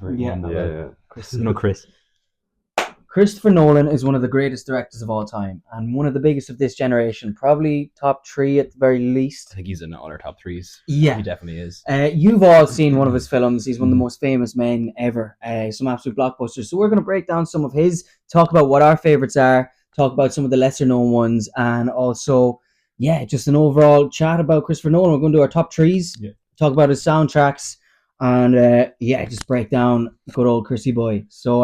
Christopher. Yeah. Chris. Chris. Christopher Nolan is one of the greatest directors of all time and one of the biggest of this generation. Probably top 3 at the very least. I think he's in all our top 3s. Yeah. He definitely is. You've all seen one of his films. He's one of the most famous men ever. Some absolute blockbusters. So we're going to break down some of his, talk about what our favourites are, talk about some of the lesser known ones, and also, just an overall chat about Christopher Nolan. We're going to do our top 3s, talk about his soundtracks, and just break down good old Chrissy boy. So,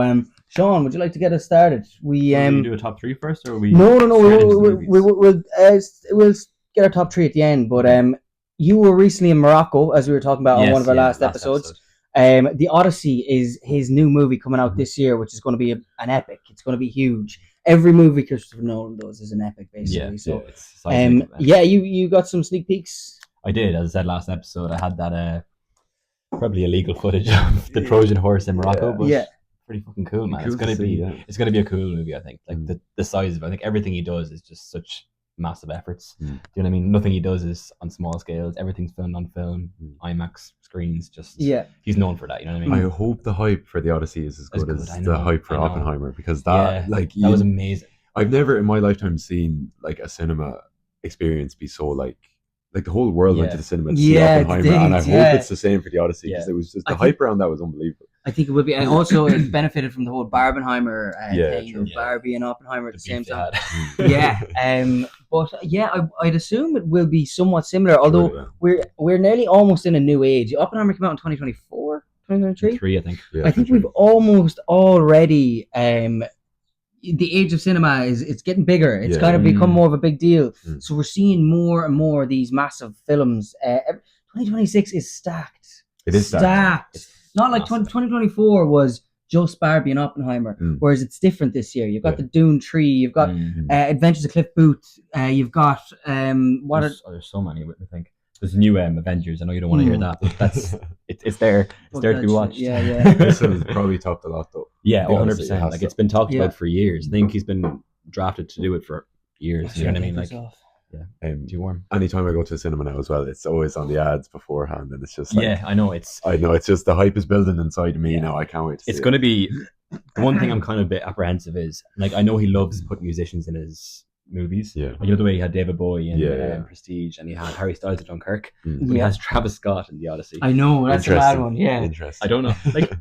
Sean, would you like to get us started? Will you do a top 3 first, or we? No. We'll get our top 3 at the end. But you were recently in Morocco, as we were talking about on one of our last episodes. The Odyssey is his new movie coming out this year, which is going to be an epic. It's going to be huge. Every movie Christopher Nolan does is an epic, basically. You got some sneak peeks. I did, as I said last episode. I had that probably illegal footage of the Trojan horse in Morocco, but pretty fucking cool, man. It's gonna be a cool movie, I think. Like the size of it, I think everything he does is just such massive efforts. Do you know what I mean? Nothing he does is on small scales. Everything's filmed on film, IMAX screens. He's known for that. You know what I mean? I hope the hype for the Odyssey is as good as the hype for Oppenheimer, because that that was amazing. I've never in my lifetime seen like a cinema experience be so like the whole world went to the cinema to see Oppenheimer, and I hope it's the same for the Odyssey, because it was just the hype around that was unbelievable. I think it would be, and also it benefited from the whole Barbenheimer thing of Barbie and Oppenheimer at the same time. I'd assume it will be somewhat similar, although we're nearly almost in a new age. Oppenheimer came out in 2024, 2023? I think. I think we've almost already the age of cinema it's getting bigger. It's kind of become more of a big deal. So we're seeing more and more of these massive films. 2026 is stacked. It is stacked. It's not like 2024 was just Barbie and Oppenheimer, whereas it's different this year. You've got the Dune 3, you've got Adventures of Cliff Booth, you've got there's so many, I think. There's new Avengers. I know you don't want to hear that, but it's there. It's there to be watched. This is probably topped a lot, though. 100%. Like, it's been talked about for years. I think he's been drafted to do it for years. You know what I mean? Like, too warm. Anytime I go to the cinema now as well, it's always on the ads beforehand, and it's just like, I know. It's just the hype is building inside of me now. I can't wait to see it's going to be. The one thing I'm kind of a bit apprehensive is, like, I know he loves putting musicians in his movies. You know the way he had David Bowie in Prestige, and he had Harry Styles at Dunkirk. But he has Travis Scott in the Odyssey. I know, that's a bad one. Interesting. I don't know. Like,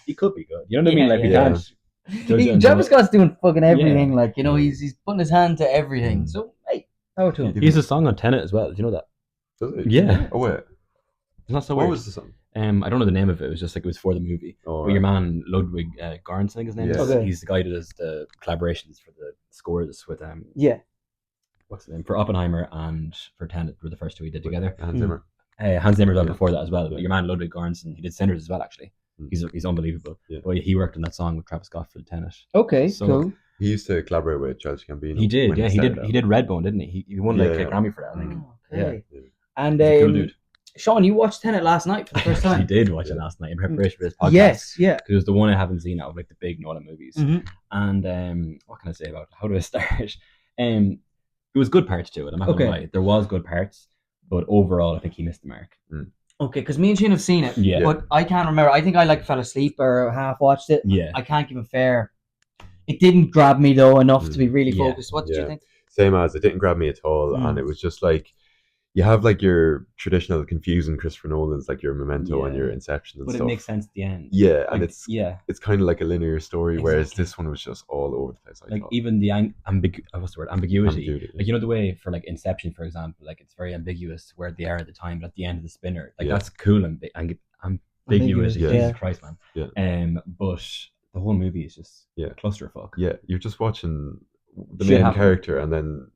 he could be good. You know what I mean? Like, we can't. Travis Scott's doing fucking everything. Like, you know, he's putting his hand to everything. So hey, power to him. He has a song on Tenet as well. Do you know that? Does he? Yeah. Oh wait. It's not so What weird. was the song? I don't know the name of it. It was just like it was for the movie. But your man Ludwig Göransson, I think his name is. Okay. He's the guy who does the collaborations for the scores with what's the name, for Oppenheimer and for Tenet were the first two he did together. Hans Zimmer. Hans Zimmer done before that as well. But your man Ludwig Göransson, he did Sinners as well. Actually, he's unbelievable. But he worked on that song with Travis Scott for Tenet. Okay, so cool. He used to collaborate with Childish Gambino. He did, He did Redbone, didn't he? He won like a Grammy for that, I think. Okay. And He's a cool dude. Sean, you watched Tenet last night for the first time. I did watch it last night in preparation for this podcast. Yes, yeah. Because it was the one I haven't seen out of like the big Nolan movies. And what can I say about it? How do I start? There was good parts to it. I'm not gonna lie. There was good parts, but overall, I think he missed the mark. Okay, because me and Shane have seen it, but I can't remember. I think I fell asleep or half watched it. I can't give a fair. It didn't grab me though enough to be really focused. What did you think? Same as it didn't grab me at all, and it was just like, you have like your traditional confusing Christopher Nolan's, like your Memento and your Inception and stuff. But it makes sense at the end. And it's kind of like a linear story, whereas this one was just all over the place. Like even the ambiguity. Like, you know the way for like Inception, for example, like it's very ambiguous where they are at the time, but at the end of the spinner, like that's cool and ambiguous. Jesus Christ, man. But the whole movie is just clusterfuck. You're just watching the main character, and then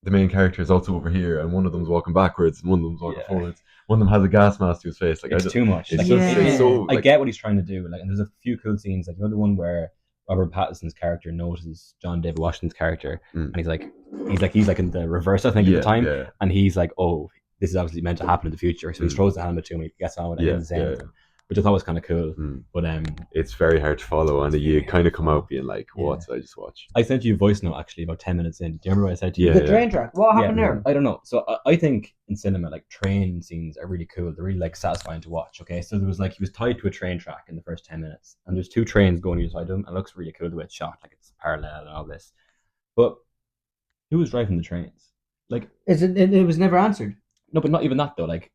the main character is also over here, and one of them's walking backwards and one of them's walking forwards. One of them has a gas mask to his face. Like, it's too much. It's just so, I get what he's trying to do. Like, and there's a few cool scenes. Like, you know the one where Robert Pattinson's character notices John David Washington's character, and he's like in the reverse, I think, at the time, and he's like, oh, this is obviously meant to happen in the future. So he throws the helmet to him, he gets on with it, and which I thought was kind of cool. But it's very hard to follow, and you kind of come out being like, what did I just watch? I sent you a voice note actually about 10 minutes in. Do you remember what I said to you? The train track. What happened there? I don't know. So I think in cinema, like train scenes are really cool. They're really like satisfying to watch. Okay, so there was like he was tied to a train track in the first 10 minutes, and there's 2 trains going either side of him, and it looks really cool the way it's shot, like it's parallel and all this. But who was driving the trains? Like, it was never answered. No, but not even that though. Like,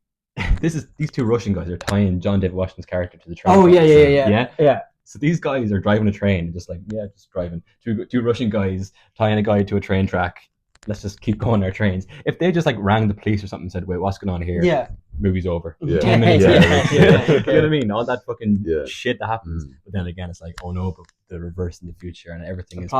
these 2 Russian guys are tying John David Washington's character to the train. Oh yeah. So these guys are driving a train, just driving. Two Russian guys tying a guy to a train track. Let's just keep going our trains. If they just like rang the police or something and said, "Wait, what's going on here?" Yeah. Movie's over. Yeah. 10 minutes. Yeah. You know what I mean? All that fucking shit that happens. But then again, it's like, oh no, but the reverse in the future, and everything's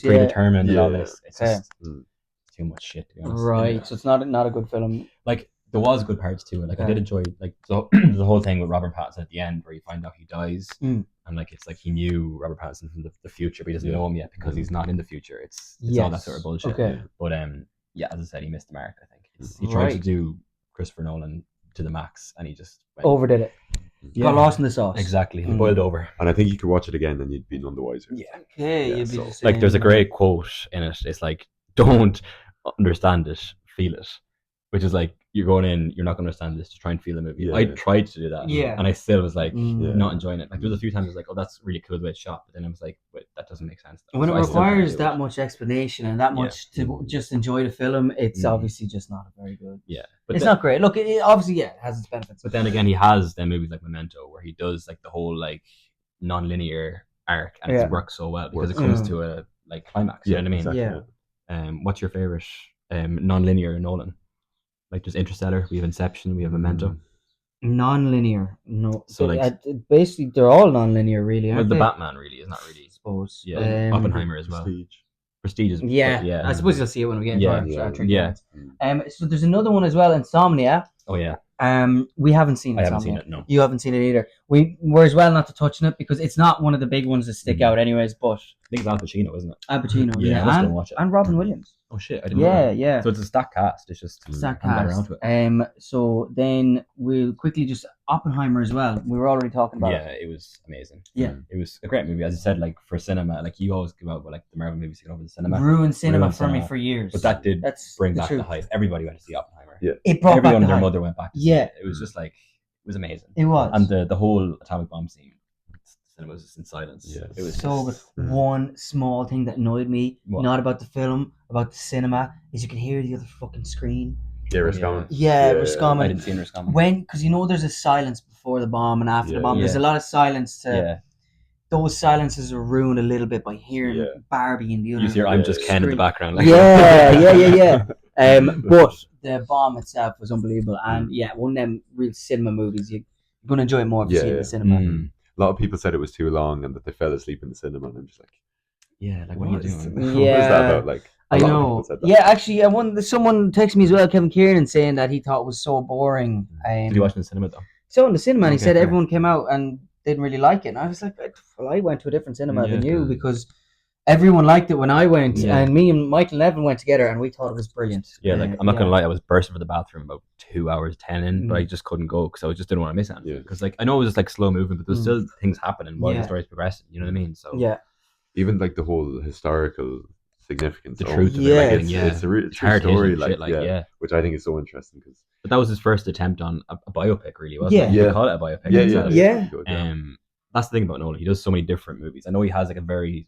predetermined and all this. It's just too much shit, to be honest. Right. So it's not a good film. Like, there was good parts to it. Like, I did enjoy like the whole thing with Robert Pattinson at the end, where you find out he dies, and like it's like he knew Robert Pattinson from the future, but he doesn't know him yet because he's not in the future. It's all that sort of bullshit. Okay. But as I said, he missed the mark. I think he tried to do Christopher Nolan to the max, and he just overdid it. Got lost in the sauce. Exactly, he boiled over. And I think you could watch it again, and you'd be none the wiser. Yeah. Okay. So, like, there's a great quote in it. It's like, don't understand it, feel it. Which is like, you're going in, you're not going to understand this, to try and feel the movie. I tried to do that, and I still was like not enjoying it. Like, there was a few times I was like, oh, that's really cool the way it's shot, but then I was like, wait, that doesn't make sense. When it requires that much explanation and that much to just enjoy the film, it's obviously just not very good. Yeah, but it's not great. Look, it obviously, it has its benefits. But then again, he has then movies like Memento, where he does like the whole like non-linear arc, and it works so well because it comes to a like climax. You know what I mean? Exactly. Yeah. What's your favorite non-linear Nolan? Like, there's Interstellar, we have Inception, we have Memento. Non-linear, no. So like, basically, they're all non-linear, really. Well, the Batman really is not really. I suppose. Yeah. Oppenheimer as well. Prestige is. Yeah. I suppose you'll see it when we get into Yeah. So there's another one as well, Insomnia. Oh yeah. We haven't seen it. I haven't seen it. No. You haven't seen it either. We're as well not to touch on it because it's not one of the big ones that stick out, anyways. But I think it's Al Pacino, isn't it? Al Pacino, yeah. Let's go watch it. And Robin Williams. Oh shit! I didn't know that. Yeah. So it's a stacked cast. It's just stacked cast. So then we'll quickly just Oppenheimer as well. We were already talking about. Yeah, it was amazing. Yeah, it was a great movie. As I said, like for cinema, like you always give out with like the Marvel movies to get over the cinema. Ruined cinema for me for years. But that did bring back the hype. Everybody went to see Oppenheimer. Yeah, it brought everyone back and their mother went back. To see it. It was just like, it was amazing. It was, and the whole atomic bomb scene. Cinema was just in silence. Yeah, it was so good. One small thing that annoyed me, not about the film, about the cinema, is you can hear the other fucking screen. Yeah, Roscommon. Yeah, Roscommon. I didn't see Roscommon. Because you know there's a silence before the bomb and after the bomb. There's a lot of silence to. Those silences are ruined a little bit by hearing Barbie in the other. You hear I'm just Ken in the background. Like. Yeah. But the bomb itself was unbelievable, and one of them real cinema movies you're gonna enjoy more if you see it in the cinema. A lot of people said it was too long and that they fell asleep in the cinema, and I'm just like, what are you doing? What is that about? Like, I know. Yeah, actually, someone texted me as well, Kevin Kieran, saying that he thought it was so boring. Did you watch it in the cinema though? So in the cinema, and he said everyone came out and didn't really like it. And I was like, well, I went to a different cinema than you because everyone liked it when I went, and me and Michael and Evan went together, and we thought it was brilliant. Yeah, like I'm not gonna lie, I was bursting for the bathroom about 2 hours 10 in, but I just couldn't go because I just didn't want to miss it. Because like I know it was just like slow moving, but there was still things happening while the story's progressing. You know what I mean? So even like the whole historical significance, the truth of everything. It's a true story, which I think is so interesting. But that was his first attempt on a biopic, really, wasn't it? You call it a biopic. Yeah. That's the thing about Nolan. He does so many different movies. I know he has like a very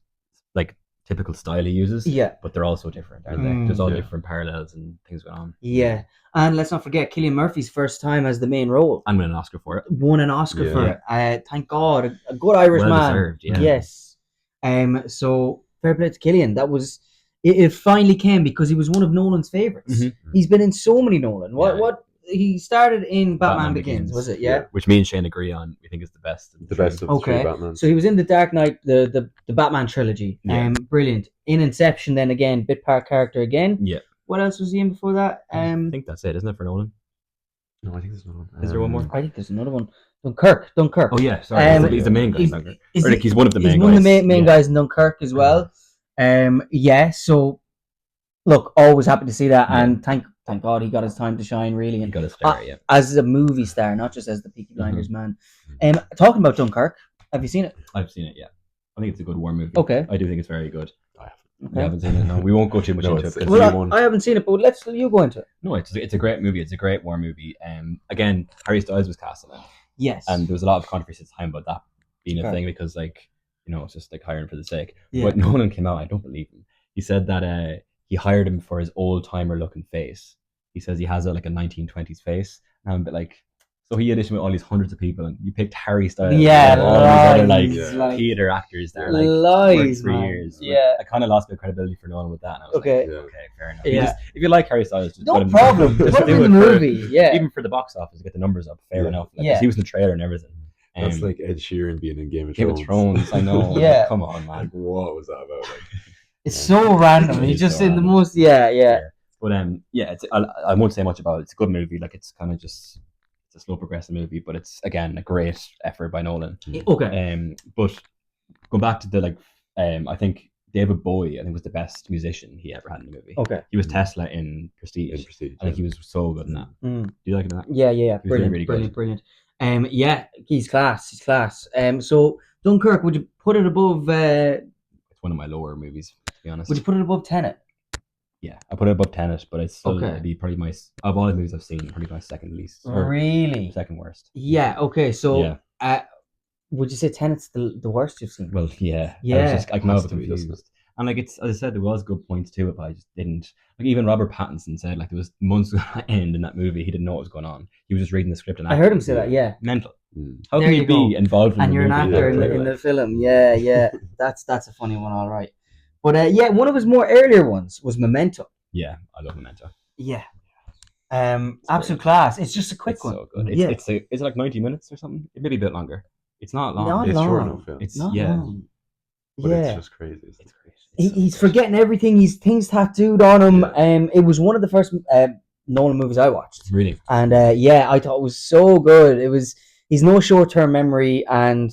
like typical style he uses. But they're all so different, aren't they? There's all different parallels and things going on. Yeah. And let's not forget Cillian Murphy's first time as the main role. And won an Oscar for it. Won an Oscar for it. Thank God. A good Irish man. Deserved, Yes. So fair play to Cillian. That was it finally came because he was one of Nolan's favorites. He's been in so many Nolan. What he started in Batman Begins, was it? Yeah. Which me and Shane agree on. We think is the best. The best of the three Batman. So he was in the Dark Knight, the Batman trilogy. Brilliant. In Inception, then again, bit part character again. Yeah. What else was he in before that? I think that's it, isn't it, for Nolan? No, I think there's another one. Is there one more? I think there's another one. Dunkirk. Oh yeah, sorry. He's the main guy. He's one of the main guys. He's one of the main guys in Dunkirk as well. So look, always happy to see that, and thank thank God he got his time to shine, really. And got a star, as a movie star, not just as the Peaky Blinders man. Talking about Dunkirk, have you seen it? I've seen it, yeah. I think it's a good war movie. Okay. I do think it's very good. Okay. You haven't seen it? No, we won't go too much into it. Well, I haven't seen it, but you go into it. No, it's a great movie. It's a great war movie. Again, Harry Styles was cast in it. Yes. And there was a lot of controversy at the time about that being a thing because, like, you know, it's just like hiring for the sake. Yeah. But Nolan came out, I don't believe him. He said that he hired him for his old-timer looking face. He says he has a 1920s face. And I'm a bit like... So he auditioned with all these hundreds of people, and you picked Harry Styles. Yeah, all these other theater actors that are worked for years. Yeah, I kind of lost a bit of credibility for Nolan with that. And I was okay, fair enough. Yeah. If you like Harry Styles, just no problem. Put him in the movie. Yeah, even for the box office to get the numbers up. Fair enough. He was in the trailer and everything. That's like Ed Sheeran being in Game of Thrones. I know. Yeah, come on, man. Like, what was that about? Like, it's so random. He's just in the most. Yeah. But I won't say much about it. It's a good movie. Like it's kind of just. It's a slow progressive movie, but it's again a great effort by Nolan. Okay. But going back to the I think David Bowie, I think was the best musician he ever had in the movie. Okay. He was Tesla in Prestige. I think he was so good in that. Do you like that? Yeah. Brilliant. Yeah, he's class. So Dunkirk, would you put it above? It's one of my lower movies, to be honest. Would you put it above Tenet? Yeah, I put it above Tenet, but it's still it'd be probably my of all the movies I've seen, probably my second least. Really? Second worst. Yeah. Okay. So, would you say Tenet's the worst you've seen? Well, yeah. I come out with confused. And like it's, as I said, there was good points to it, but I just didn't. Like even Robert Pattinson said, like there was months to end in that movie. He didn't know what was going on. He was just reading the script and acting. I heard him say that. Yeah. Mental. How can you be involved in and you're an actor in the film? Yeah. That's a funny one, all right. But one of his more earlier ones was Memento. Yeah, I love Memento. Yeah. Absolute class. It's just a quick one. So good. Is it like 90 minutes or something? It may be a bit longer. It's not long. It's short enough. It's long. But it's just crazy. It's crazy. He's forgetting everything. He's things tattooed on him. It was one of the first Nolan movies I watched. Really? And I thought it was so good. He's no short-term memory, and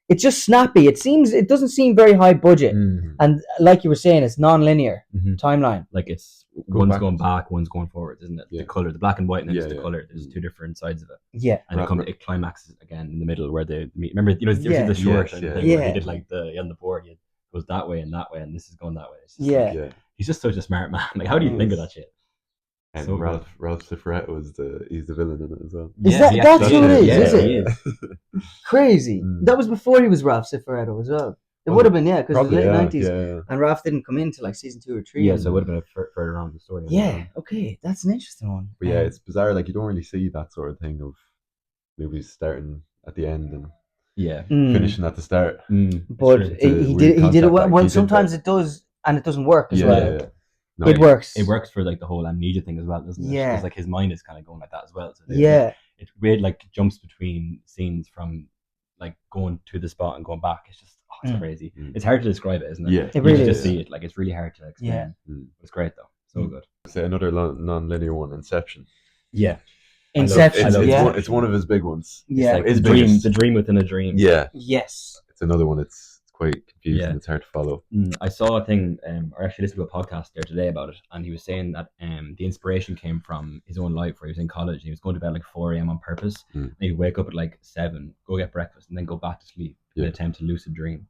it's just snappy. It doesn't seem very high budget, and like you were saying, it's non-linear timeline. Like it's one's going back, one's going forward, isn't it? The color, the black and white, and then just the color. There's two different sides of it. Yeah, and it climaxes again in the middle where they meet. Remember, you see the short and thing where he did like on the board. He goes that way, and this is going that way. It's just he's just such a smart man. Like, how do you think of that shit? And so Ralph Cifaretto he's the villain in it as well. That's who it is? Yeah, is it? He is. Crazy. That was before he was Ralph Cifaretto as well. It would have been, because it was late 90s. And Ralph didn't come in till like season 2 or 3. Yeah, so it would have been further on the story. Yeah, okay. That's an interesting one. But it's bizarre. Like, you don't really see that sort of thing of movies starting at the end and finishing at the start. But he did it well. Sometimes it does, and it doesn't work as well. Yeah. No, it works. It works for like the whole amnesia thing as well, doesn't it? Yeah. Because like his mind is kind of going like that as well. So it weird like jumps between scenes from like going to the spot and going back. It's just it's crazy. It's hard to describe it, isn't it? Yeah, it really you is. Just see it. Like it's really hard to explain. Yeah, it's great though. So good. Say another non-linear one, Inception. Yeah. Inception. It's one of his big ones. Yeah, it's like the dream within a dream. Yeah. Yes. It's another one. It's quite confusing. Yeah. It's hard to follow. I saw a thing, or actually listened to a podcast there today about it, and he was saying that the inspiration came from his own life, where he was in college and he was going to bed at like 4 a.m. on purpose, and he'd wake up at like 7, go get breakfast, and then go back to sleep in an attempt to lucid dream.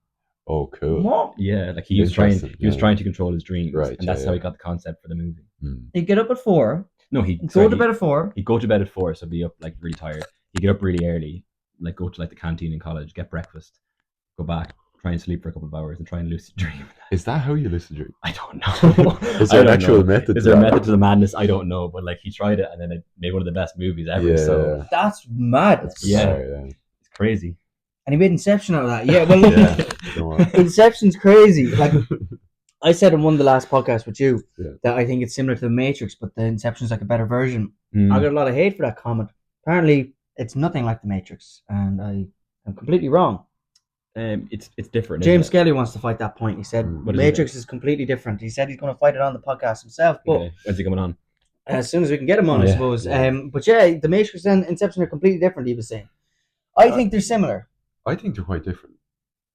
Oh, cool. What? Yeah, like he was trying to control his dreams, right? And that's how he got the concept for the movie. He'd get up at 4. No, he'd go to bed at 4. He'd go to bed at 4, so be up like really tired. He'd get up really early, like go to like the canteen in college, get breakfast, go back, try and sleep for a couple of hours and try and lucid dream. Is that how you lucid dream? I don't know. Is there an actual method? Is there a method to the madness? I don't know. But like he tried it and then it made one of the best movies ever. Yeah. So that's madness. Yeah. It's crazy. And he made Inception out of that. Yeah, well Inception's crazy. Like I said in one of the last podcasts with you that I think it's similar to The Matrix, but the Inception's like a better version. I got a lot of hate for that comment. Apparently it's nothing like The Matrix, and I am completely wrong. It's different. James Skelly wants to fight that point. He said Matrix is completely different. He said he's going to fight it on the podcast himself. But when's he coming on? As soon as we can get him on, I suppose. But The Matrix and Inception are completely different. He was saying. I think they're similar. I think they're quite different.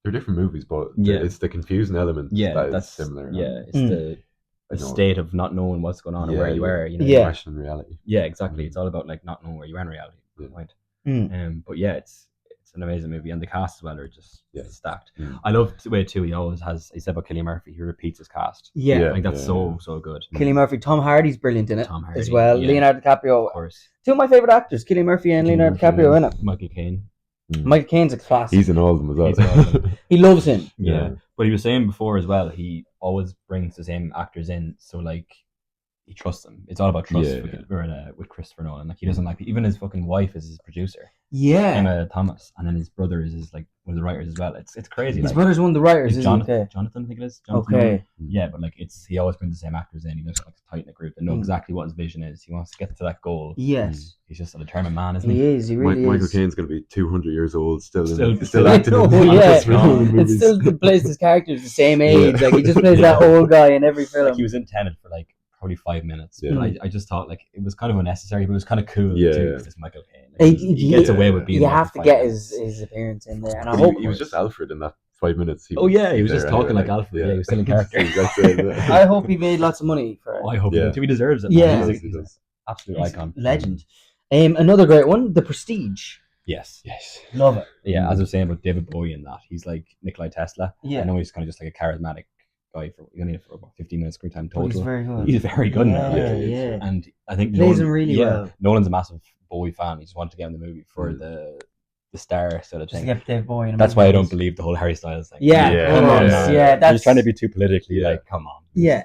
They're different movies, but it's the confusing element that's similar. Yeah, it's the state of not knowing what's going on or where you are. You know, questioning reality. Yeah, exactly. It's all about like not knowing where you are in reality. Good point. But yeah, it's an amazing movie, and the cast as well are just stacked. I love the way too. He said about Cillian Murphy. He repeats his cast. I think that's so good. Cillian Murphy, Tom Hardy's brilliant in it as well. Leonardo DiCaprio, of course. Two of my favorite actors, Cillian Murphy and Leonardo DiCaprio in it. Michael Caine. Michael Caine's a classic. He's in all of them as well. He loves him. Yeah, but he was saying before as well. He always brings the same actors in, so like he trusts them. It's all about trust with Christopher Nolan. Like he doesn't like even his fucking wife is his producer. Yeah, Emma Thomas, and then his brother is like one of the writers as well. It's crazy. His brother's one of the writers. Jonathan, I think it is. Okay. Yeah, but like he always brings the same actors in. He does like a tight knit group and know exactly what his vision is. He wants to get to that goal. Yes. He's just a determined man, isn't he? He is. He really is. Michael Caine's going to be 200 years old, still acting. It still plays his characters the same age. Like he just plays that old guy in every film. Like he was in Tenet for like probably 5 minutes. But I just thought like it was kind of unnecessary, but it was kind of cool too. Because it's Michael Caine. Like, he gets away with being. You have to get his appearance in there, and I hope he was just Alfred in that 5 minutes. He was just talking like Alfred. Yeah, he was still in character. I hope he made lots of money for it. I hope he deserves it. Yeah, he's an absolute icon, legend. Another great one, The Prestige. Yes, love it. Yeah, as I was saying about David Bowie in that, he's like Nikolai Tesla. Yeah, I know he's kind of just like a charismatic guy for about 15 minutes screen time total. But he's very good. He's very good now. Yeah. And I think plays him really well. Nolan's a massive Bowie fan. He just wanted to get in the movie for the star sort of thing. Just to get David Bowie in. That's why I don't believe the whole Harry Styles thing. Yeah. That's trying to be too politically like, come on. Yeah,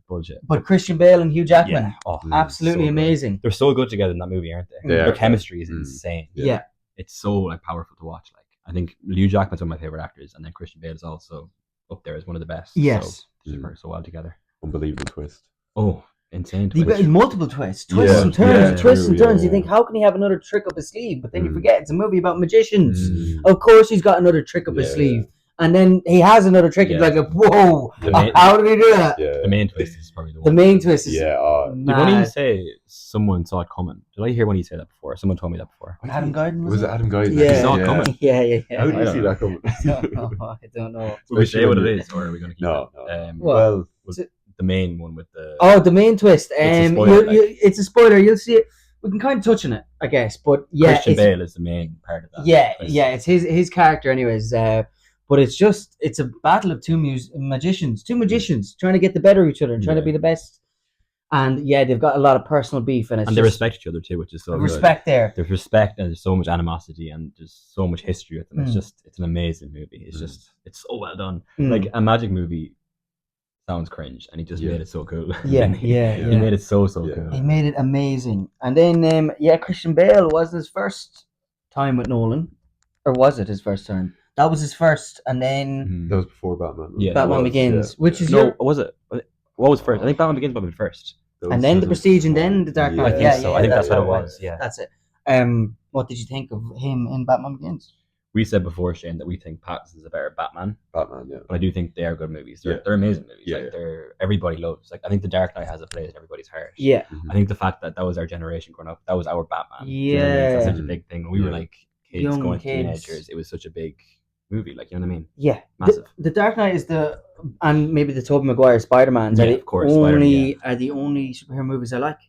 bullshit. But Christian Bale and Hugh Jackman, absolutely so amazing. They're so good together in that movie, aren't they? Their chemistry is insane. Yeah, it's so like powerful to watch. Like I think Hugh Jackman's one of my favorite actors, and then Christian Bale is also up there as one of the best. Yes, so they work so well together. Unbelievable twist. Oh, insane twist. Multiple twists and turns. You think, how can he have another trick up his sleeve? But then you forget it's a movie about magicians. Of course, he's got another trick up his sleeve. And then he has another trick. It's like, whoa! How did he do that? The main twist is probably the one. The main twist is Did one of you say someone saw it coming? Did I hear one of you say that before? Someone told me that before. Adam Guyton was it? Adam Guyton? Yeah, he saw it coming. Yeah. How did you see that coming? I don't know. Will we say what it is, or are we going to keep No. Well, the main one with the the main twist. It's a spoiler. You'll see it. We can kind of touch on it, I guess. But yeah, Christian Bale is the main part of that. Yeah. It's his character, anyways. But it's a battle of two magicians trying to get the better of each other and trying to be the best. And yeah, they've got a lot of personal beef, and they respect each other too, which is so respect good. there. There's respect, and there's so much animosity, and there's so much history with them. It's an amazing movie. It's so well done. Like a magic movie sounds cringe, and he just made it so cool. He made it so cool. He made it amazing. And then Christian Bale wasn't his first time with Nolan, or was it his first time? That was his first, and then that was before Batman. Yeah, Batman Begins, which is was it? What was first? I think Batman Begins might be first, and then The Prestige, and then The Dark Knight. I think that's what it was. Yeah, that's it. What did you think of him in Batman Begins? We said before, Shane, that we think Pattinson's a better Batman. But I do think they are good movies. They're amazing movies. Like everybody loves. Like I think The Dark Knight has a place in everybody's heart. Yeah, I think the fact that was our generation growing up, that was our Batman. Yeah, that's such a big thing. When we were like kids, going to teenagers, it was such a big movie, like, you know what I mean? Yeah, massive. The Dark Knight is and maybe the Tobey Maguire Spider-Mans are the only superhero movies I like.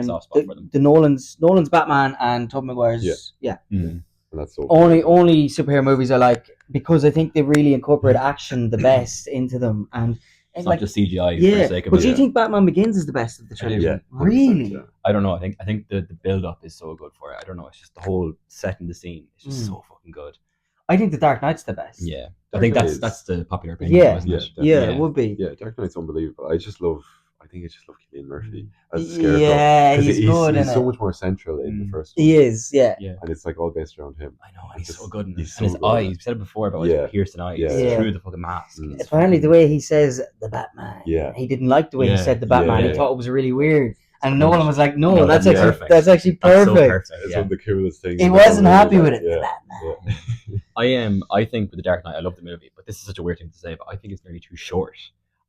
Soft spot for them. The Nolan's Batman and Tobey Maguire's That's so only superhero movies I like, because I think they really incorporate action the best into them, and it's not just CGI for the sake of it. But do you think Batman Begins is the best of the trilogy? Yeah, really? I don't know. I think the build up is so good for it. I don't know. It's just the whole setting the scene. It's just so fucking good. I think The Dark Knight's the best. Yeah, I think that's the popular opinion. It would be. Yeah, Dark Knight's unbelievable. I just love Cillian Murphy as the Scarecrow. Yeah, he's good. He's so much more central in the first one. He is, yeah. And it's like all based around him. I know, and he's so good. And his good. eyes, you said it before about his piercing eyes through the fucking mask. Apparently, the way he says the Batman, he didn't like the way he said the Batman. He thought it was really weird. And Nolan was like, "No, that's actually perfect. That's actually perfect." It's one of the coolest things. He wasn't happy with it. I think with The Dark Knight, I love the movie, but this is such a weird thing to say. But I think it's nearly too short.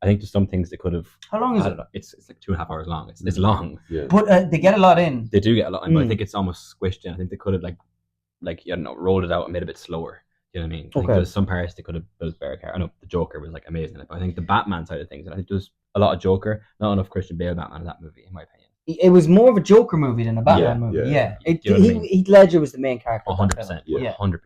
I think there's some things they could have. How long is it? It's like 2.5 hours long. It's long. Yeah. But they get a lot in. They do get a lot in, but I think it's almost squished in. I think they could have rolled it out and made it a bit slower. You know what I mean? I think there's some parts they could have built better. I know the Joker was like amazing, but I think the Batman side of things, and I think there's a lot of Joker, not enough Christian Bale Batman in that movie, in my opinion. It was more of a Joker movie than a Batman movie. Yeah. Heath Ledger was the main character. 100%. Yeah, 100%.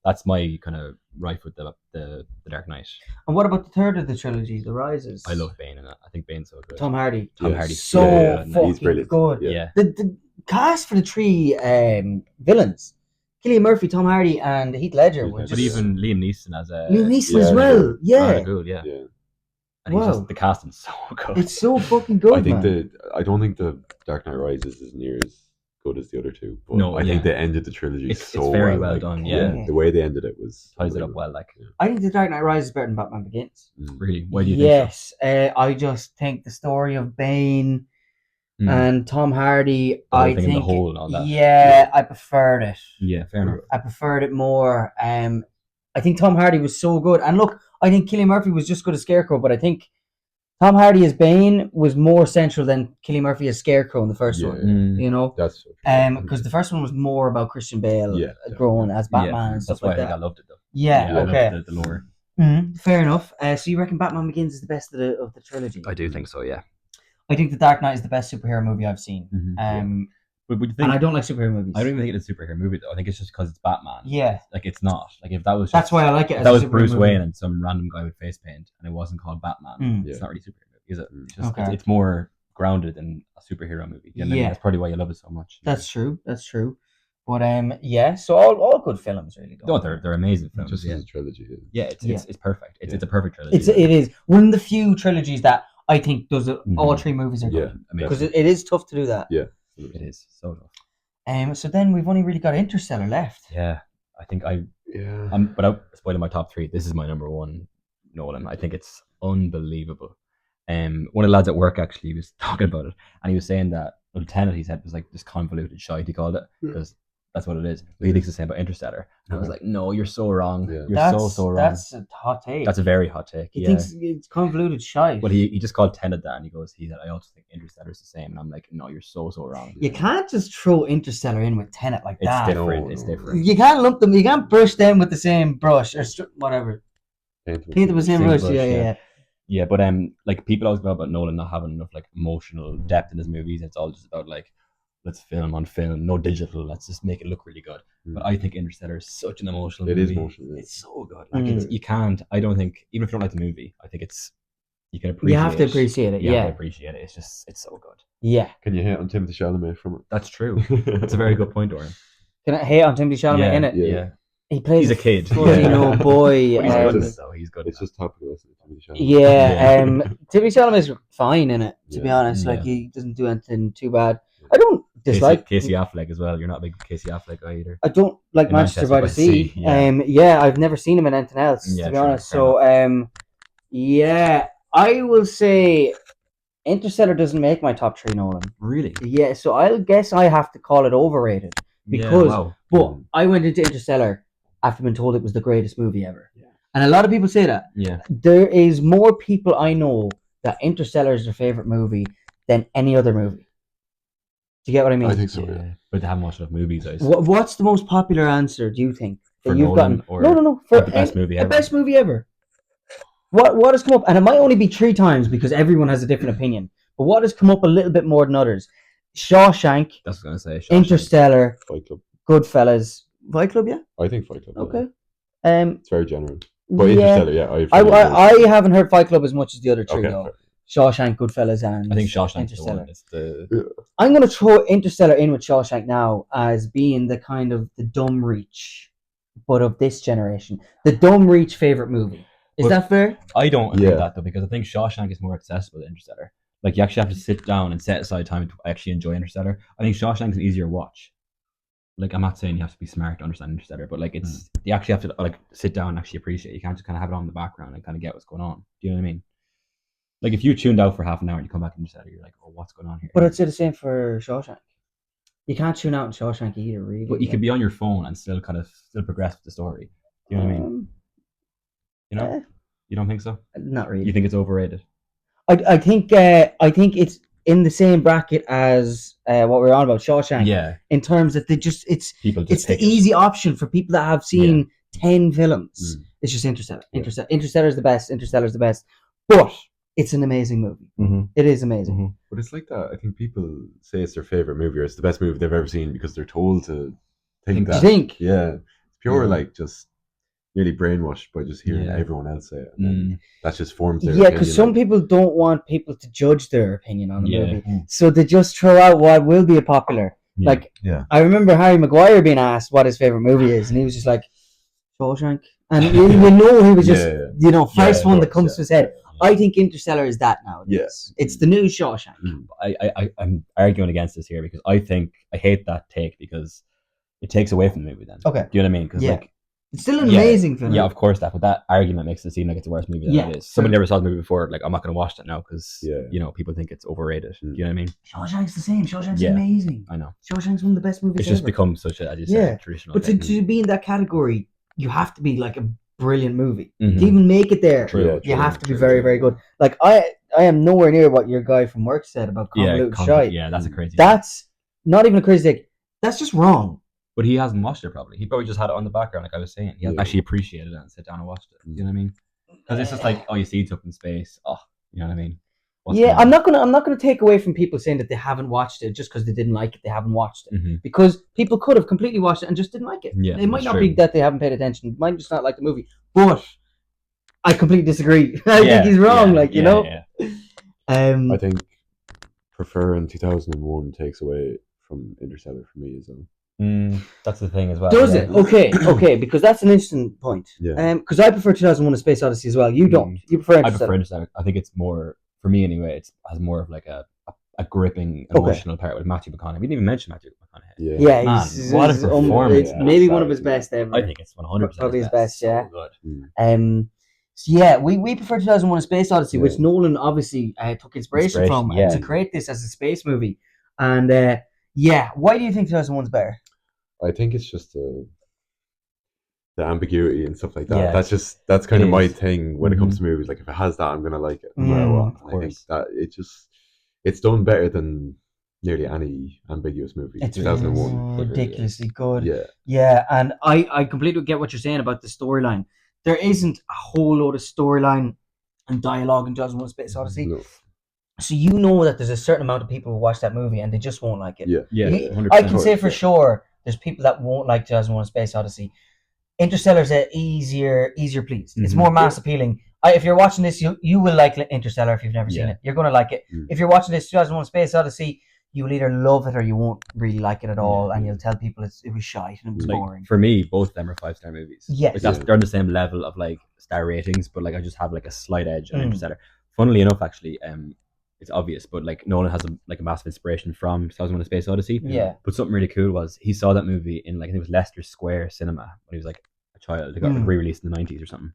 That's my kind of rife with the Dark Knight. And what about the third of the trilogy, The Rises? I love Bane in it. I think Bane's so good. Tom Hardy. So fucking good. Yeah. The cast for the three villains, Cillian Murphy, Tom Hardy, and Heath Ledger. But even Liam Neeson as a... Liam Neeson as well. Yeah. Good, yeah. And he's just, the casting's so good. It's so fucking good, I don't think the Dark Knight Rises is near as good as the other two. But I think they ended the trilogy it's very well done. Yeah. The way they ended it was... Ties it up well, like. I think the Dark Knight Rises is better than Batman Begins. Really? Why do you think so? Yes. I just think the story of Bane and Tom Hardy, I think... the whole and all that. Yeah, I preferred it. Yeah, fair enough. I preferred it more. I think Tom Hardy was so good. And look, I think Cillian Murphy was just good as Scarecrow, but I think Tom Hardy as Bane was more central than Cillian Murphy as Scarecrow in the first one. You know? That's because the first one was more about Christian Bale growing as Batman and stuff like that. That's why I loved it, though. Yeah, okay. I loved the lore. Fair enough. So you reckon Batman Begins is the best of the trilogy? I do think so, yeah. I think The Dark Knight is the best superhero movie I've seen. But would you think, and I don't like superhero movies. I don't even think it's a superhero movie, though. I think it's just because it's Batman. Yeah. Like, it's not. Like, if that was just... That's why I like it. If that was Bruce Wayne and some random guy with face paint and it wasn't called Batman, it's not really a superhero movie, is it? It's just, it's more grounded than a superhero movie. You know what I mean? That's probably why you love it so much. That's true. That's true. But so all good films, really. No, they're amazing films. Just as a trilogy. Yeah, it's perfect. It's a perfect trilogy. It is one of the few trilogies that I think does it. All three movies are good. Because it is tough to do that. Yeah, it is so tough. So then we've only really got Interstellar left. Yeah, I think without spoiling my top three, this is my number one, Nolan. I think it's unbelievable. One of the lads at work actually was talking about it, and he was saying that Tenet, he said, was like this convoluted shite, he called it, because that's what it is. But he thinks the same about Interstellar. And I was like, no, you're so wrong. Yeah. You're so wrong. That's a hot take. That's a very hot take. He thinks it's convoluted shite. But he just called Tenet that, and he said, I also think Interstellar is the same. And I'm like, no, you're so wrong. You can't just throw Interstellar in with Tenet like that. It's different. You can't lump them. You can't brush them with the same brush or whatever. Paint them with the same brush. Yeah, but like people always go about Nolan not having enough like emotional depth in his movies. It's all just about like, let's film on film, no digital. Let's just make it look really good. But I think Interstellar is such an emotional movie. It is emotional. Yeah. It's so good. Like you can't. I don't think, even if you don't like the movie, I think you can appreciate. You have to appreciate it. You have to appreciate it. It's so good. Yeah. Can you hate on Timothée Chalamet from it? That's true. That's a very good point, Oren. Can I hate on Timothée Chalamet in it? Yeah. He's a kid. Boy. He's good. It's just topical. Timothée Chalamet. Yeah. Timothée Chalamet's fine in it. To be honest, like he doesn't do anything too bad. I don't dislike Casey Affleck as well. You're not a big Casey Affleck guy either. I don't like Manchester by the Sea. I've never seen him in anything else, to be honest. So I will say Interstellar doesn't make my top three, Nolan. Really? Yeah, so I'll guess I have to call it overrated because but I went into Interstellar after being told it was the greatest movie ever. Yeah. And a lot of people say that. Yeah. There is more people I know that Interstellar is their favorite movie than any other movie. Do you get what I mean? I think so, yeah. But they haven't watched enough movies. What's the most popular answer, do you think? For Nolan No. For the best movie ever. The best movie ever. What has come up, and it might only be 3 times because everyone has a different opinion, but what has come up a little bit more than others? Shawshank. That's what I was going to say. Interstellar. Fight Club. Goodfellas. Fight Club, yeah? I think Fight Club. Okay. It's very general. But Interstellar, I haven't heard Fight Club as much as the other 3, though. Fair. Shawshank, Goodfellas, and I think Shawshank Interstellar. The I'm going to throw Interstellar in with Shawshank now as being the kind of the dumb reach, but of this generation. The dumb reach favorite movie. Is that fair? I don't agree with that, though, because I think Shawshank is more accessible than Interstellar. Like, you actually have to sit down and set aside time to actually enjoy Interstellar. I think Shawshank is an easier watch. Like, I'm not saying you have to be smart to understand Interstellar, but like you actually have to like sit down and actually appreciate it. You can't just kind of have it on in the background and kind of get what's going on. Do you know what I mean? Like, if you tuned out for half an hour and you come back to Interstellar, you're like, oh, what's going on here? But I'd say the same for Shawshank. You can't tune out in Shawshank either, really. But you could be on your phone and still progress with the story. Do you know what I mean? You know? You don't think so? Not really. You think it's overrated? I think it's in the same bracket as what we were on about Shawshank. Yeah. In terms that it's the easy option for people that have seen 10 films. It's just Interstellar. Interstellar is the best. But it's an amazing movie. It is amazing. But it's like that. I think people say it's their favorite movie or it's the best movie they've ever seen because they're told to think that. Do you think? Yeah. It's pure like just nearly brainwashed by just hearing everyone else say it. And that just forms their opinion. Because some people don't want people to judge their opinion on the movie. So they just throw out what will be popular. Like, I remember Harry Maguire being asked what his favorite movie is, and he was just like, Shawshank. And you know he was just, first one that comes to his head. I think Interstellar is that now. Yes. It's the new Shawshank. I'm arguing against this here because I hate that take because it takes away from the movie then. Okay. Do you know what I mean? Because like, it's still an amazing film. Yeah, of course but that argument makes it seem like it's a worse movie than it is. Somebody never saw the movie before, like I'm not going to watch that now because people think it's overrated. Do you know what I mean? Shawshank's the same. Shawshank's amazing. I know. Shawshank's one of the best movies It's just become such a, as you said, traditional. But to be in that category, you have to be like a brilliant movie. To even make it there, you have to be very, very good. Like I am nowhere near what your guy from work said about Convoluted Shite. Yeah, that's a crazy. That's not even a crazy take. That's just wrong. But he hasn't watched it probably. He probably just had it on the background, like I was saying. He hasn't actually appreciated it and sit down and watched it. You know what I mean? Because it's just like, you see it's up in space. Oh, you know what I mean? I'm not gonna take away from people saying that they haven't watched it just because they didn't like it. They haven't watched it because people could have completely watched it and just didn't like it. Yeah, it might not be that they haven't paid attention. It might just not like the movie. But I completely disagree. I think he's wrong. I think preferring 2001 takes away from Interstellar for me as well. That's the thing as well. Does it? Okay, because that's an interesting point. Yeah. Because I prefer 2001: A Space Odyssey as well. You don't. You prefer Interstellar. I prefer Interstellar. I think it's more, for me anyway, it has more of like a gripping emotional part with Matthew McConaughey. We didn't even mention Matthew McConaughey. Yeah, what a performance! It's maybe one of his best ever. I think it's 100% probably his best. Yeah. So good. So yeah, we prefer 2001: A Space Odyssey, which Nolan obviously took inspiration from to create this as a space movie. And why do you think 2001's better? I think it's just the ambiguity and stuff like that. Yeah. That's kind of my thing when it comes to movies. Like if it has that, I'm gonna like it no matter what. I think that it's done better than nearly any ambiguous movie. It's 2001 ridiculously good. Yeah, and I completely get what you're saying about the storyline. There isn't a whole load of storyline and dialogue in 2001: Space Odyssey. No. So you know that there's a certain amount of people who watch that movie and they just won't like it. Yeah. 100%. I can say for sure there's people that won't like 2001: Space Odyssey. Interstellar's a easier please. It's more mass appealing. If you're watching this, you will like Interstellar if you've never seen it. You're going to like it. If you're watching this 2001: Space Odyssey, you will either love it or you won't really like it at all, and you'll tell people it was shite and it was boring. For me, both of them are 5-star movies. Yes. They're on the same level of like star ratings, but like I just have like a slight edge on Interstellar. Funnily enough, actually, it's obvious, but like Nolan has a massive inspiration from 2001: A Space Odyssey. Yeah. But something really cool was he saw that movie in like I think it was Leicester Square Cinema when he was like a child. It got re-released in the 90s or something.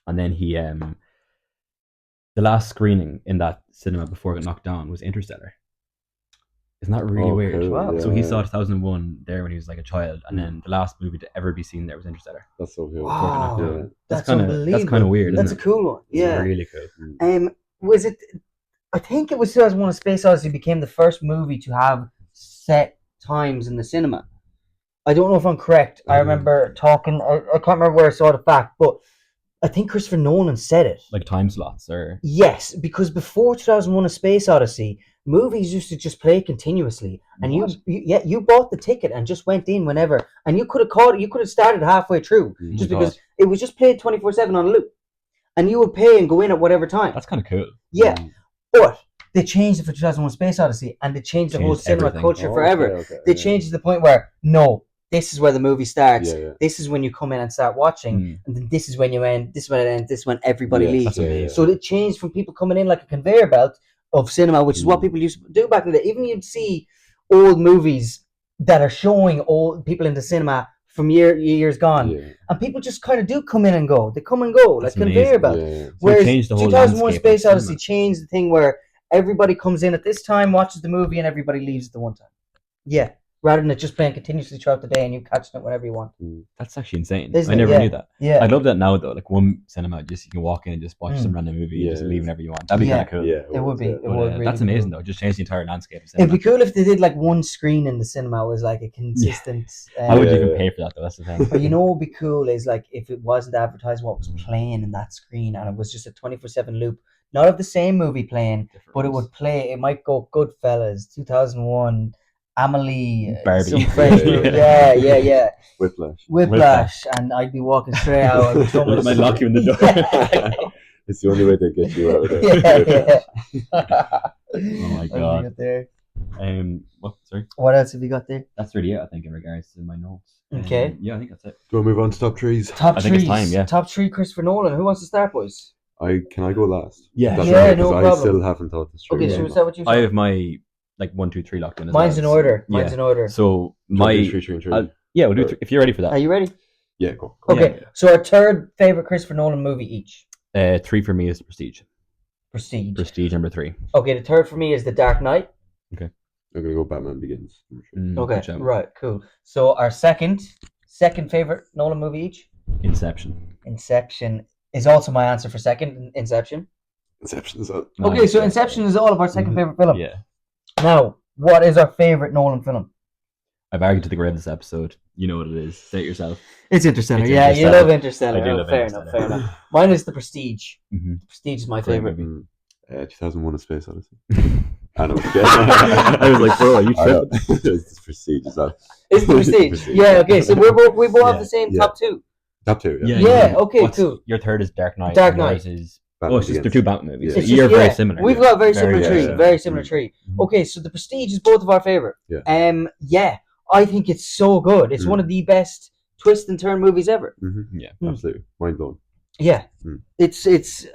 And then he the last screening in that cinema before it got knocked down was Interstellar. Isn't that really weird? Cool. Wow. So he saw 2001 there when he was like a child, and then the last movie to ever be seen there was Interstellar. That's so cool. Wow. That's unbelievable. That's kind of weird. That's a cool one. Yeah. It's really cool. Was it? I think it was 2001: A Space Odyssey became the first movie to have set times in the cinema. I don't know if I'm correct. I remember talking. I can't remember where I saw the fact, but I think Christopher Nolan said it. Like time slots, or yes, because before 2001: A Space Odyssey, movies used to just play continuously, and you bought the ticket and just went in whenever, and you could have started halfway through, just because it was just played 24/7 on a loop, and you would pay and go in at whatever time. That's kind of cool. Yeah, but they changed it for 2001: Space Odyssey, and they changed the whole cinema culture forever. Okay. They changed it to the point where this is where the movie starts. This is when you come in and start watching, and then this is when you end. This is when it ends. This is when everybody leaves. So it changed from people coming in like a conveyor belt of cinema, which is what people used to do back in the day. Even you'd see old movies that are showing old people in the cinema from years gone, and people just kind of do come in and go. They come and go like conveyor belt. So whereas 2001: Space Odyssey changed the thing where everybody comes in at this time, watches the movie, and everybody leaves at the one time. Yeah. Rather than it just playing continuously throughout the day and you catching it whenever you want. That's actually insane. I never knew that. Yeah. I love that now though. Like one cinema, just you can walk in and just watch some random movie and just leave whenever you want. That'd be kind of cool. Yeah, it would be. It would really that's amazing though. Just change the entire landscape of cinema. It'd be cool if they did like one screen in the cinema was like a consistent. How would you even pay for that though? That's the thing. But you know what would be cool is like if it wasn't advertised what was playing in that screen and it was just a 24/7 loop. not of the same movie playing, but it ones. would play. It might go Goodfellas, 2001, Amelie, Barbie. some French movie. Yeah. Whiplash, and I'd be walking straight out. I might lock you in the door. It's the only way they get you out of there. Oh my god. Sorry. What else have you got there? That's really it, I think, in regards to my notes. Okay. Yeah, I think that's it. Do you want to move on to top threes? I think it's time, yeah. Top three, Christopher Nolan. Who wants to start, boys? Can I go last? Yeah. That's right, no problem. I still haven't thought this through. Okay, so is that what you said? I have my 1, 2, 3 locked in. Mine's in order. Mine's in order. So my three. Yeah, we'll do if you're ready for that. Are you ready? Yeah, go. Okay, so our third favorite Christopher Nolan movie each. 3 for me is Prestige. Prestige number 3. Okay, the third for me is The Dark Knight. Okay. I'm gonna go Batman Begins. Okay, right, cool. So our second favorite Nolan movie each. Inception. Inception is also my answer for second. Inception. Inception is up. Okay, so Inception is all of our second favorite film. Yeah. Now, what is our favorite Nolan film? I've argued to the grave this episode. You know what it is. Say it yourself. It's Interstellar. It's yeah, Interstellar. You love Interstellar. I do love fair Interstellar. enough. Mine is The Prestige. Mm-hmm. The Prestige is my Great favorite. movie. 2001: A Space Odyssey. I know. I was like, bro, are you tripping? It's Prestige. Is that? It's The Prestige. Yeah. Okay. So we both have the same top two. Top two. Yeah. Okay. Cool. Your third is Dark Knight. Dark Knight. Yours is it's just they're 2 Batman movies. Yeah. So you're very similar. We've got a very similar tree. similar. Very similar tree. Okay. So The Prestige is both of our favorite. Yeah. Yeah. I think it's so good. It's one of the best twist and turn movies ever. Mm-hmm. Yeah. Absolutely. Mind blown. Yeah. It's.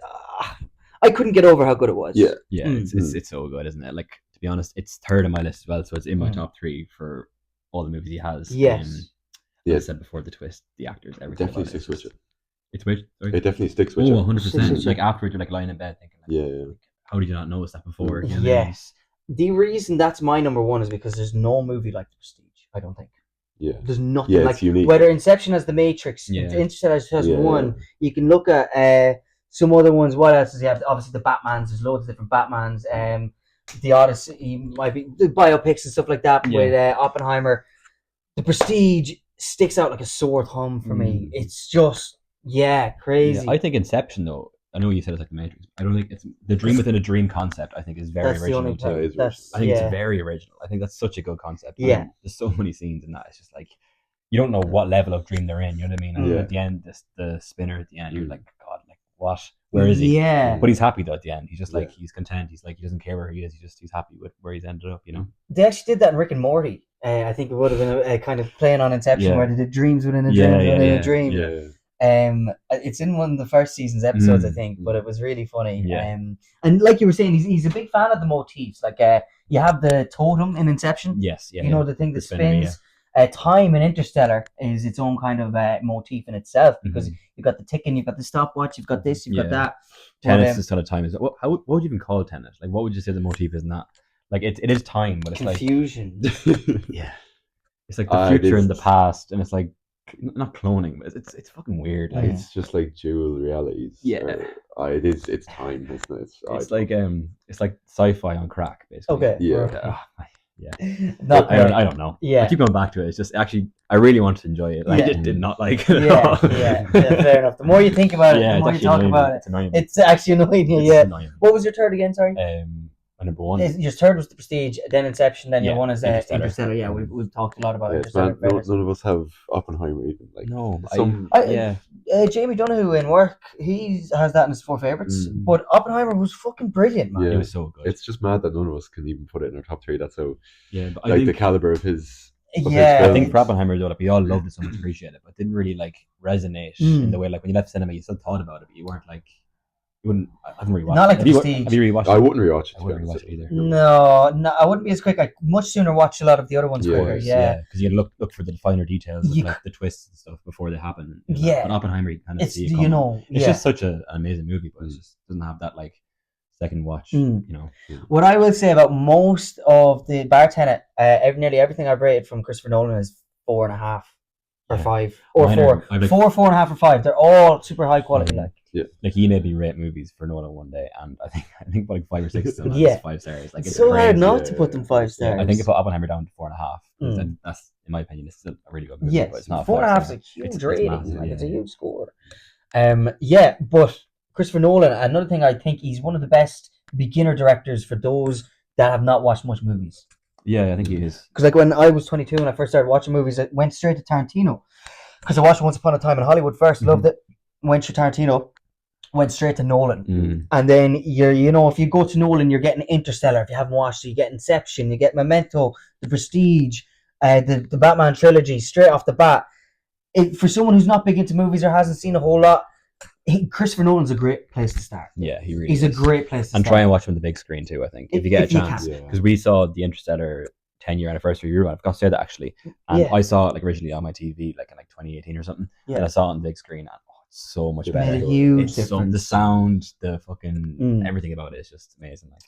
I couldn't get over how good it was. Yeah. Yeah. It's so good, isn't it? Like, to be honest, it's third on my list as well, so it's in my top 3 for all the movies he has. Yes. As I said before, the twist, the actors, everything. Definitely sticks with it. It's weird. Sorry. It definitely sticks with it. 100%. Like afterwards, you're like lying in bed thinking, like, how did you not notice that before? You know, yes. The reason that's my number 1 is because there's no movie like The Prestige. I don't think. Yeah. There's nothing it's like unique. Whether Inception has The Matrix, Interstellar has one. You can look at some other ones. What else does he have? Obviously, the Batmans. There's loads of different Batmans. The Odyssey might be the biopics and stuff like that with Oppenheimer. The Prestige sticks out like a sore thumb for me. It's just crazy. Yeah, I think Inception though. I know you said it's like the Matrix. I don't think it's the dream within a dream concept. I think is very original too. I think it's very original. I think that's such a good concept. Yeah, there's so many scenes in that. It's just like you don't know what level of dream they're in. You know what I mean? And at the end, the spinner at the end, you're like, God, like what? Where is he? Yeah. But he's happy though at the end. He's just like he's content. He's like he doesn't care where he is. He's happy with where he's ended up. You know. They actually did that in Rick and Morty. I think it would have been a kind of playing on Inception where they did dreams within a dream within a dream. Yeah. It's in one of the first season's episodes, I think, but it was really funny. And like you were saying, he's a big fan of the motifs. Like you have the totem in Inception. Yes, yeah. You know the thing that spins. Time in Interstellar is its own kind of motif in itself because you've got the ticking, you've got the stopwatch, you've got this, you've got that. Tenet's this kind of time is what would you even call Tenet? Like what would you say the motif is in that? Like it is time, but it's confusion. Yeah, it's like the future and the past, and it's like not cloning, but it's fucking weird. Like, it's just like dual realities. Yeah, it's time, isn't it? It's like sci-fi on crack, basically. Okay. Yeah. I don't know. Yeah. I keep going back to it. It's just actually I really wanted to enjoy it. I just did not like it. Yeah, fair enough. The more you think about it, the more you talk about it. It's actually annoying. Annoying. What was your third again? Sorry. My number 1. Your third was The Prestige, then Inception, then your one is Interstellar. Yeah, we've talked a lot about Interstellar. None of us have Oppenheimer even. Like no, Jamie Donahue in work, he has that in his 4 favorites. But Oppenheimer was fucking brilliant, man. It was so good. It's just mad that none of us can even put it in our top 3. That's how but like the caliber of his. I think for Oppenheimer though, like we all loved it so much, appreciate it, but it didn't really like resonate in the way like when you left cinema, you still thought about it, but you weren't like. I haven't rewatched. Not like it. Prestige. Have you rewatched it? I wouldn't rewatch it. I wouldn't rewatch it either. No, I wouldn't be as quick. I'd much sooner watch a lot of the other ones quicker. Yeah, because you look for the finer details, of, like the twists and stuff before they happen. Yeah, but Oppenheimer, you kind of it's see it coming. It's just such an amazing movie, but it just doesn't have that like second watch. You know. What I will say about most of the bar Tenet, nearly everything I've rated from Christopher Nolan is 4.5 or 5 or Mine 4. Like, 4.5 or 5. They're all super high quality. Like he made me rate movies for Nolan one day, and I think like 5 or 6 still 5 stars. Like it's so hard not to put them 5 stars. I think if I put Oppenheimer down to 4.5, then that's in my opinion, it's still a really good movie. But it's not 4.5 is a huge rating. It's a huge score. But Christopher Nolan, another thing, I think he's one of the best beginner directors for those that have not watched much movies. Yeah, I think he is. Because like when I was 22 and I first started watching movies, I went straight to Tarantino. Because I watched Once Upon a Time in Hollywood first, loved it. Went to Tarantino, went straight to Nolan. And then if you go to Nolan, you're getting Interstellar. If you haven't watched it, you get Inception, you get Memento, The Prestige, the Batman trilogy straight off the bat. For someone who's not big into movies or hasn't seen a whole lot, Christopher Nolan's a great place to start. Yeah, he's a great place to start. And try and watch him on the big screen too, I think, if you get a chance. Because we saw the Interstellar 10-year anniversary rerun. I forgot to say that actually. And I saw it like originally on my TV like in 2018 or something. Yeah. And I saw it on the big screen and it's so much better. Made a huge difference. The sound, the fucking everything about it is just amazing. Like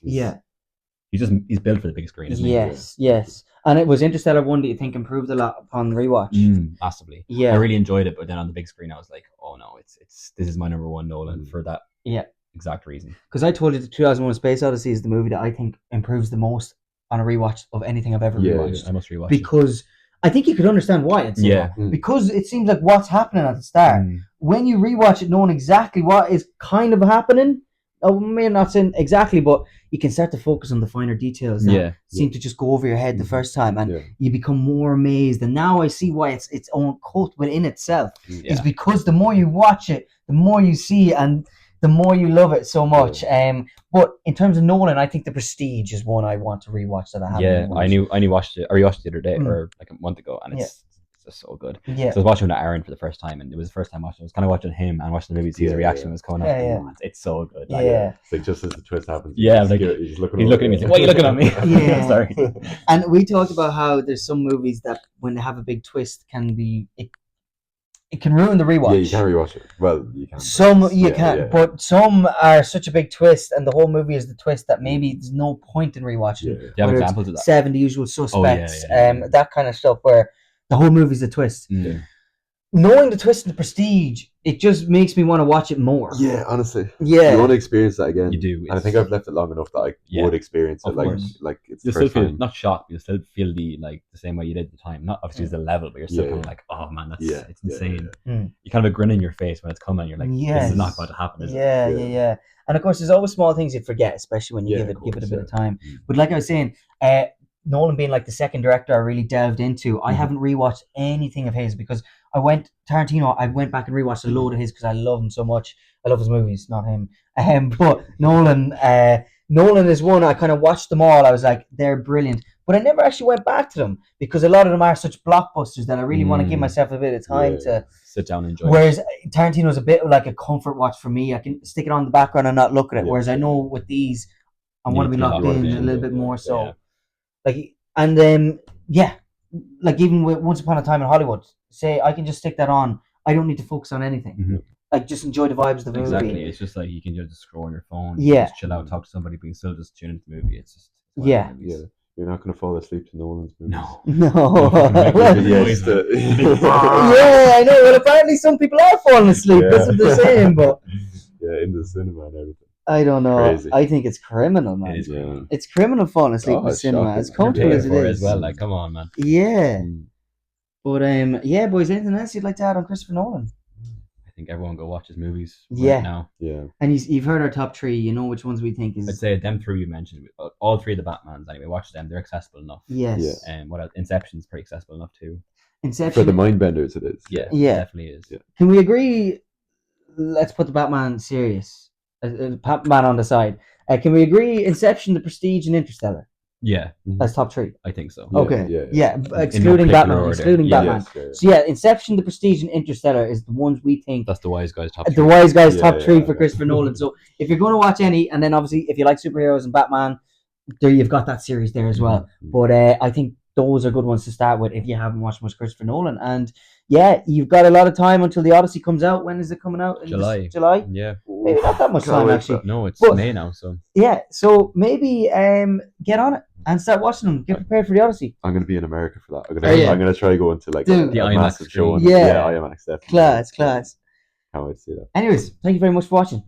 he's built for the big screen, isn't he? Yes. And it was Interstellar 1 that you think improved a lot upon rewatch. Massively. Yeah. I really enjoyed it, but then on the big screen I was like, oh no, this is my number one Nolan for that exact reason. Because I told you the 2001: Space Odyssey is the movie that I think improves the most on a rewatch of anything I've ever rewatched. I must rewatch because I think you could understand why it's because it seems like what's happening at the start. When you rewatch it knowing exactly what is kind of happening, I may not say exactly, but you can start to focus on the finer details that seem to just go over your head the first time, and you become more amazed. And now I see why it's its own cult within itself. It's because the more you watch it, the more you see, and the more you love it so much. But in terms of Nolan, I think The Prestige is one I want to rewatch that I haven't. Yeah, I rewatched it the other day or like a month ago, and it's just so good. Yeah. So I was watching with Aaron for the first time, and it was the first time watching. I was kind of watching him and watching the movie to see his reaction was coming up. Yeah. It's so good. Like, it's like just as the twist happens. Yeah, like he's looking at me. Like, what are you looking at me? Yeah. Sorry. And we talked about how there's some movies that when they have a big twist it can ruin the rewatch. Yeah, you can't rewatch it. Well, you can. Some you can't, but some are such a big twist, and the whole movie is the twist that maybe there's no point in rewatching. Do you have examples of that? 7, The Usual Suspects, that kind of stuff where the whole movie's a twist. Knowing the twist in The Prestige, it just makes me want to watch it more. Yeah, honestly. Yeah. You want to experience that again. You do. And I think I've left it long enough that I would experience it. Like it's you'll the first still feel time. not shocked, you'll still feel the same way you did at the time. Not obviously the level, but you're still kind of like, oh man, it's insane. You kind of a grin in your face when it's coming. You're like, this is not about to happen, is it? Yeah. And of course, there's always small things you forget, especially when you give it a bit of time. But like I was saying, Nolan being like the second director I really delved into, I haven't rewatched anything of his because I went back and rewatched a load of his because I love him so much. I love his movies, not him. But Nolan is one I kind of watched them all. I was like, they're brilliant. But I never actually went back to them because a lot of them are such blockbusters that I really want to give myself a bit of time to sit down and enjoy. Whereas Tarantino's a bit like a comfort watch for me. I can stick it on the background and not look at it. Whereas I know with these, I want to be locked in a little bit more. So, like even with Once Upon a Time in Hollywood, say I can just stick that on. I don't need to focus on anything. Like just enjoy the vibes of the movie. Exactly. It's just like you can just scroll on your phone. Just chill out, talk to somebody, but you can still just tune into the movie. It's just You're not going to fall asleep to Nolan's movies. No. Yeah, I know. Well, apparently some people are falling asleep. That's what they're saying. But in the cinema and everything. I don't know. Crazy. I think it's criminal, man. It is criminal. It's criminal falling asleep in the cinema. Shocking. As comfortable as it is. As well, like, come on, man. Yeah. But boys, anything else you'd like to add on Christopher Nolan? I think everyone go watch his movies right now. Yeah. And you've heard our top 3. You know which ones we think is. I'd say them 3 you mentioned. All 3 of the Batmans. Anyway, watch them. They're accessible enough. Yes. And what else? Inception's pretty accessible enough too. For the mind benders, it is. Yeah. Definitely is. Yeah. Can we agree? Let's put the Batman serious. Batman on the side. Can we agree? Inception, The Prestige, and Interstellar. Yeah. That's top 3. I think so. Okay. Yeah. Excluding Batman. Order. Excluding Batman. So Inception, The Prestige, and Interstellar is the ones we think. That's the Wyseguys top 3. The Wyseguys top 3 for Christopher Nolan. So if you're going to watch any, and then obviously if you like superheroes and Batman, there you've got that series there as well. But I think those are good ones to start with if you haven't watched much Christopher Nolan. And you've got a lot of time until the Odyssey comes out. When is it coming out? July. Yeah. Maybe not that much time actually. No, it's May now. So so maybe get on it and start watching them. Get prepared for the Odyssey. I'm going to be in America for that. I'm going to try going to like the IMAX show. Yeah, IMAX definitely. Class. Can't wait to see that. Anyways, thank you very much for watching.